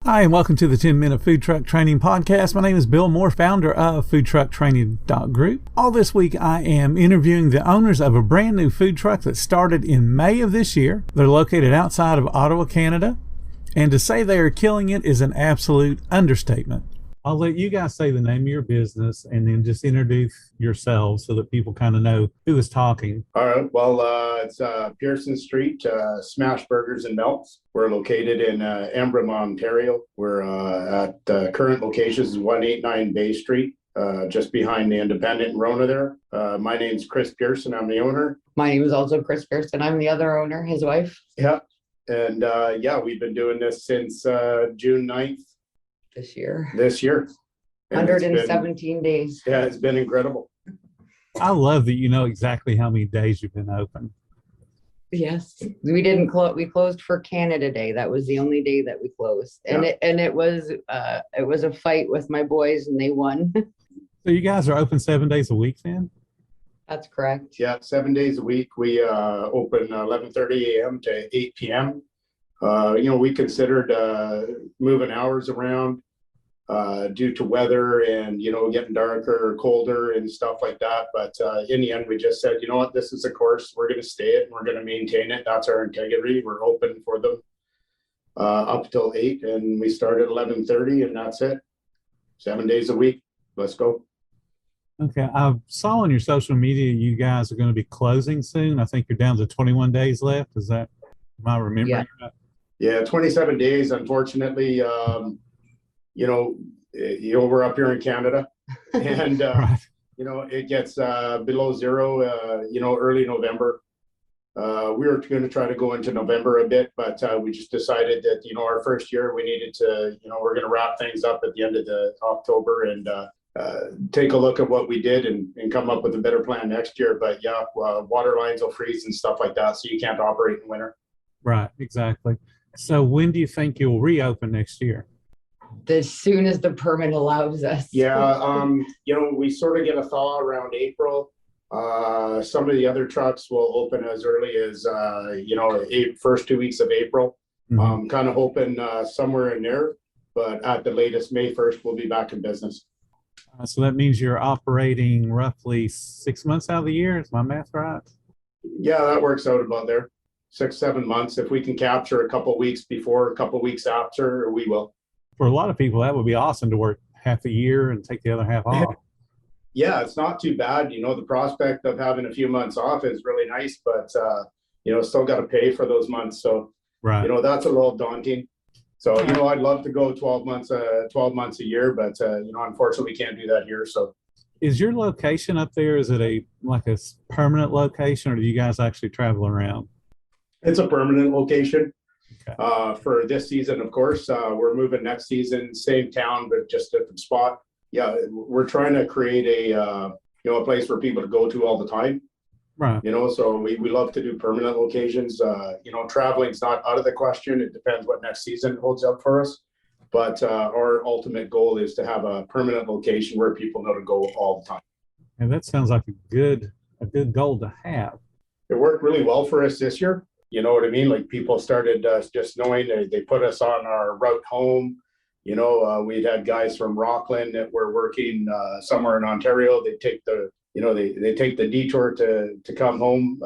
Hi, and welcome to the 10-Minute Food Truck Training Podcast. My name is Bill Moore, founder of foodtrucktraining.group. All this week, I am interviewing the owners of a brand new food truck that started in May of this year. They're located outside of Ottawa, Canada. And to say they are killing it is an absolute understatement. I'll let you guys say the name of your business and then just introduce yourselves so that people kind of know who is talking. All right. Well, it's Pearson Street, Smash Burgers and Melts. We're located in Embrun, Ontario. We're at current locations is 189 Bay Street, just behind the Independent in Rona there. My name's Chris Pearson. I'm the owner. My name is also Chris Pearson. I'm the other owner, his wife. Yeah. And we've been doing this since June 9th. This year. And 117 days. Yeah, it's been incredible. I love that you know exactly how many days you've been open. Yes. We didn't close. We closed for Canada Day. That was the only day that we closed. And it was a fight with my boys and they won. So you guys are open 7 days a week then? That's correct. Yeah, 7 days a week. We open 11:30 a.m. to 8 p.m. We considered moving hours around due to weather and, getting darker or colder and stuff like that. But in the end, we just said, you know what, this is a course. We're going to stay it and we're going to maintain it. That's our integrity. We're open for them up till 8, and we start at 11:30, and that's it. 7 days a week. Let's go. Okay. I saw on your social media you guys are going to be closing soon. I think you're down to 21 days left. Am I remembering right? Yeah, 27 days, unfortunately. We're up here in Canada, and right. It gets below zero. Early November. We were going to try to go into November a bit, but we just decided that our first year we needed to. We're going to wrap things up at the end of the October and take a look at what we did and come up with a better plan next year. But water lines will freeze and stuff like that, so you can't operate in winter. Right, exactly. So when do you think you'll reopen next year? As soon as the permit allows us. Yeah, we sort of get a thaw around April. Some of the other trucks will open as early as, first 2 weeks of April. Mm-hmm. Kind of hoping somewhere in there, but at the latest, May 1st, we'll be back in business. So that means you're operating roughly 6 months out of the year. Is my math right? Yeah, that works out about there. 6-7 months. If we can capture a couple of weeks before, a couple of weeks after, we will. For a lot of people, that would be awesome to work half a year and take the other half off. Yeah, it's not too bad. The prospect of having a few months off is really nice, but, still got to pay for those months. So, right. That's a little daunting. So, I'd love to go 12 months a year, but, unfortunately we can't do that here. So. Is your location up there, is it a permanent location, or do you guys actually travel around? It's a permanent location. Okay. For this season, of course. We're moving next season, same town, but just a different spot. Yeah, we're trying to create a place for people to go to all the time. Right. So we love to do permanent locations. Traveling's not out of the question. It depends what next season holds up for us. But our ultimate goal is to have a permanent location where people know to go all the time. And that sounds like a good goal to have. It worked really well for us this year. You know what I mean? Like, people started just knowing they put us on our route home. We'd had guys from Rockland that were working somewhere in Ontario. They take the detour to come home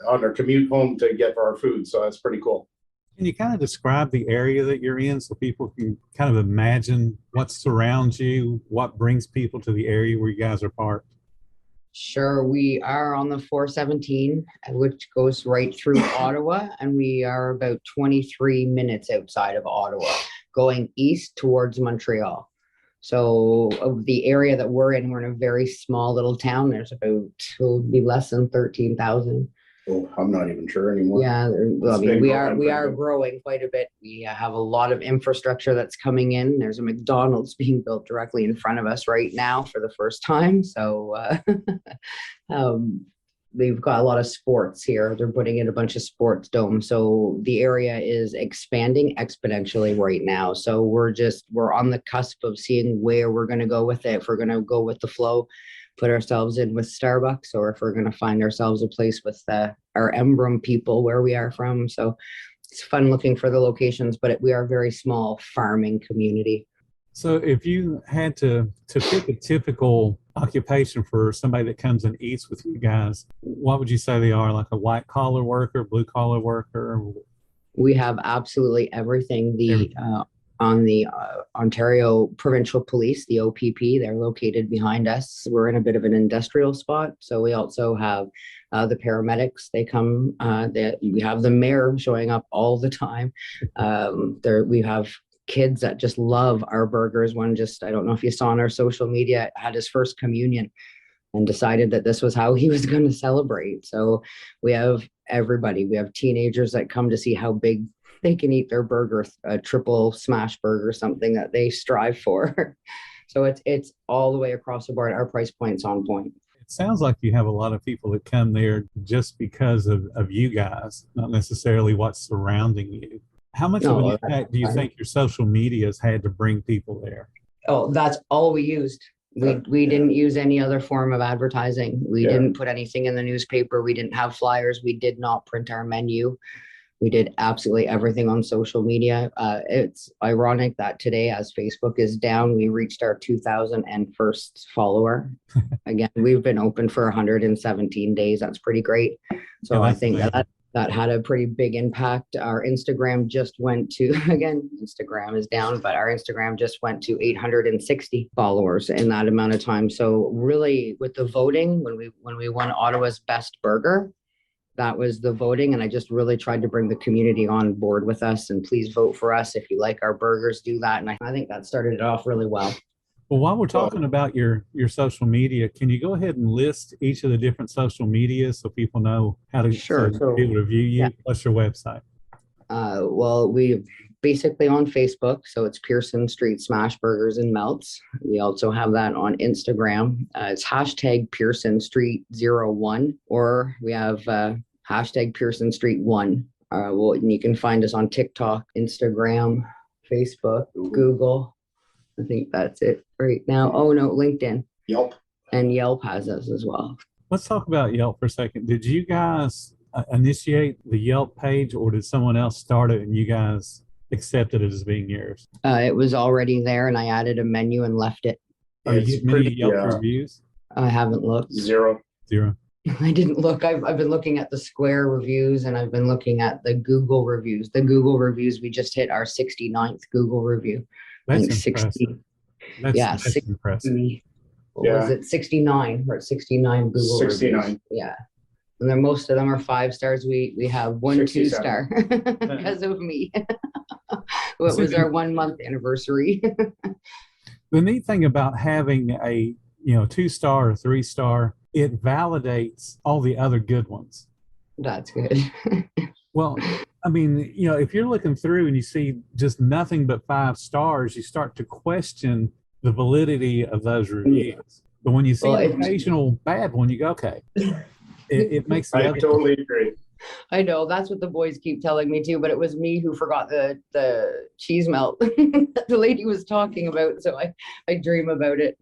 on their commute home to get our food. So that's pretty cool. Can you kind of describe the area that you're in so people can kind of imagine what surrounds you, what brings people to the area where you guys are parked? Sure. We are on the 417, which goes right through Ottawa, and we are about 23 minutes outside of Ottawa, going east towards Montreal. So of the area that we're in a very small little town. There's it'll be less than 13,000. Oh, I'm not even sure anymore. Yeah, we are growing quite a bit. We have a lot of infrastructure that's coming in. There's a McDonald's being built directly in front of us right now for the first time. So they've got a lot of sports here. They're putting in a bunch of sports domes. So the area is expanding exponentially right now. So we're on the cusp of seeing where we're going to go with it. If we're going to go with the flow, put ourselves in with Starbucks, or if we're going to find ourselves a place with our Embrun people where we are from. So it's fun looking for the locations, but we are a very small farming community. So if you had to pick a typical occupation for somebody that comes and eats with you guys, what would you say they are? Like a white collar worker, blue collar worker? We have absolutely everything. On the Ontario Provincial Police, the OPP, they're located behind us. We're in a bit of an industrial spot. So we also have the paramedics. They come, we have the mayor showing up all the time. We have kids that just love our burgers. One just, I don't know if you saw on our social media, had his first communion and decided that this was how he was going to celebrate. So we have everybody. We have teenagers that come to see how big they can eat their burger, a triple smash burger, something that they strive for. So it's all the way across the board. Our price point's on point. It sounds like you have a lot of people that come there just because of you guys, not necessarily what's surrounding you. How much of an impact do you think your social media has had to bring people there? Oh, that's all we used. We didn't use any other form of advertising. We didn't put anything in the newspaper. We didn't have flyers. We did not print our menu. We did absolutely everything on social media. It's ironic that today, as Facebook is down, we reached our 2,001st follower. Again, we've been open for 117 days. That's pretty great. So I think that had a pretty big impact. Our Instagram just went to, again, Instagram is down, but our Instagram just went to 860 followers in that amount of time. So really with the voting, when we won Ottawa's best burger, that was the voting. And I just really tried to bring the community on board with us, and please vote for us. If you like our burgers, do that. And I think that started it off really well. Well, while we're talking about your social media, can you go ahead and list each of the different social media so people know how to, be able to view you? Yeah. What's your website? Well, we basically on Facebook. So it's Pearson Street Smash Burgers and Melts. We also have that on Instagram. It's hashtag Pearson Street 01, or we have hashtag Pearson Street 1. And you can find us on TikTok, Instagram, Facebook, Google. I think that's it right now. Oh no, LinkedIn. Yelp. And Yelp has us as well. Let's talk about Yelp for a second. Did you guys initiate the Yelp page, or did someone else start it and you guys accepted it as being yours? It was already there, and I added a menu and left it. Are you getting many Yelp reviews? I haven't looked. Zero. I didn't look. I've been looking at the Square reviews, and I've been looking at the Google reviews. The Google reviews, we just hit our 69th Google review. That's impressive. That's impressive. Was it 69? We're at 69 Google 69. Reviews. Yeah. And then most of them are 5 stars. We have 1 2-star because of me. What was our 1 month anniversary? The neat thing about having a 2-star or 3-star, it validates all the other good ones. That's good. Well, I mean, if you're looking through and you see just nothing but 5 stars, you start to question the validity of those reviews. But when you see an occasional bad one, you go, okay, it makes the I totally agree. I know, that's what the boys keep telling me too, but it was me who forgot the cheese melt that the lady was talking about. So I dream about it.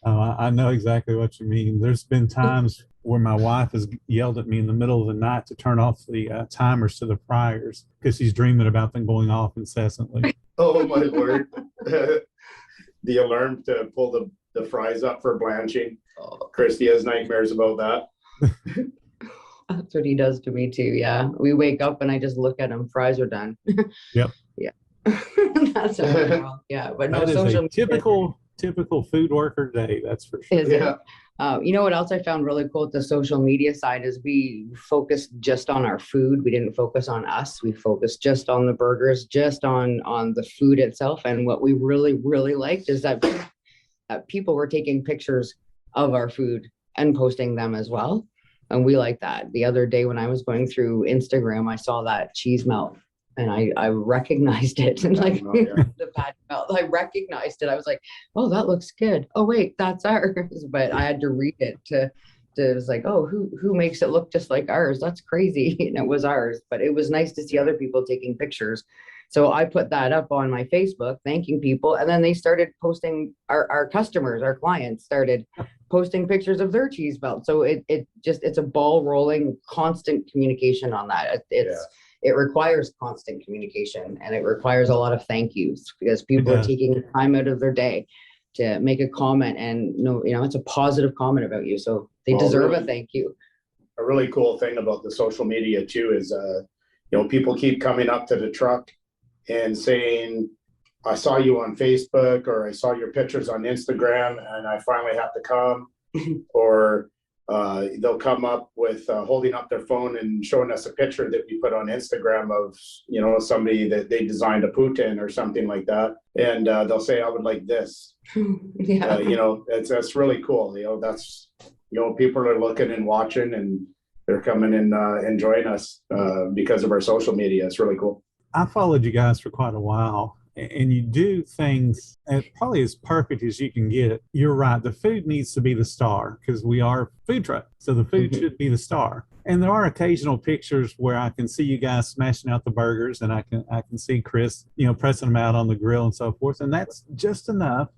I know exactly what you mean. There's been times where my wife has yelled at me in the middle of the night to turn off the timers to the fryers because she's dreaming about them going off incessantly. Oh my Lord. The alarm to pull the fries up for blanching. Christy has nightmares about that. That's what he does to me too. Yeah. We wake up and I just look at him. Fries are done. Yep. Yeah. That's yeah. But no, that is social a typical food worker day. That's for sure. You know what else I found really cool with the social media side is we focused just on our food. We didn't focus on us. We focused just on the burgers, just on the food itself. And what we really, really liked is that people were taking pictures of our food and posting them as well. And we like that. The other day when I was going through Instagram, I saw that cheese melt. And I recognized it, and like the bad melt, I recognized it. I was like, "Oh, that looks good. Oh, wait, that's ours." But I had to read it to it was like, "Oh, who makes it look just like ours? That's crazy." And it was ours. But it was nice to see other people taking pictures. So I put that up on my Facebook, thanking people, and then they started posting. Our customers, our clients, started posting pictures of their cheese belt. So it's a ball rolling, constant communication on that. It requires constant communication, and it requires a lot of thank yous, because people are taking time out of their day to make a comment, and it's a positive comment about you. So they deserve a thank you. A really cool thing about the social media too is, people keep coming up to the truck and saying, I saw you on Facebook, or I saw your pictures on Instagram and I finally have to come. Or they'll come up with holding up their phone and showing us a picture that we put on Instagram of, somebody that they designed a Putin or something like that. And they'll say, I would like this. That's really cool. That's, people are looking and watching, and they're coming and enjoying us because of our social media. It's really cool. I followed you guys for quite a while, and you do things probably as perfect as you can get. You're right. The food needs to be the star, because we are a food truck. So the food should be the star. And there are occasional pictures where I can see you guys smashing out the burgers, and I can see Chris, pressing them out on the grill and so forth. And that's just enough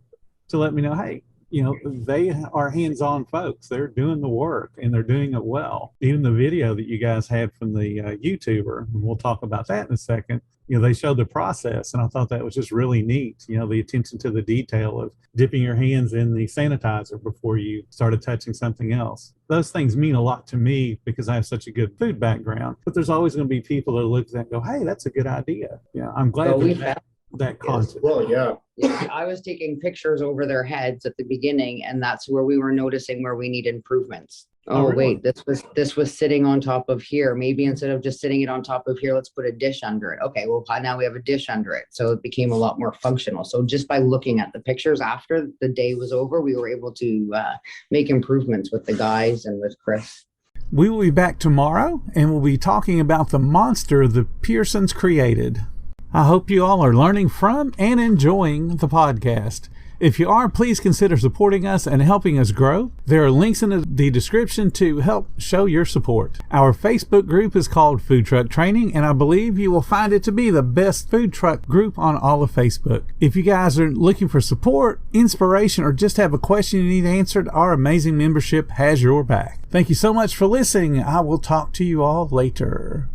to let me know, hey, they are hands-on folks. They're doing the work, and they're doing it well. Even the video that you guys had from the YouTuber, and we'll talk about that in a second, they showed the process, and I thought that was just really neat. The attention to the detail of dipping your hands in the sanitizer before you started touching something else. Those things mean a lot to me because I have such a good food background. But there's always going to be people that look at that and go, hey, that's a good idea. I'm glad that content. Well, yeah. I was taking pictures over their heads at the beginning, and that's where we were noticing where we need improvements. Oh, really? Wait, this was sitting on top of here. Maybe instead of just sitting it on top of here, let's put a dish under it. Okay, well, now we have a dish under it. So it became a lot more functional. So just by looking at the pictures after the day was over, we were able to make improvements with the guys and with Chris. We will be back tomorrow, and we'll be talking about the monster the Pearsons created. I hope you all are learning from and enjoying the podcast. If you are, please consider supporting us and helping us grow. There are links in the description to help show your support. Our Facebook group is called Food Truck Training, and I believe you will find it to be the best food truck group on all of Facebook. If you guys are looking for support, inspiration, or just have a question you need answered, our amazing membership has your back. Thank you so much for listening. I will talk to you all later.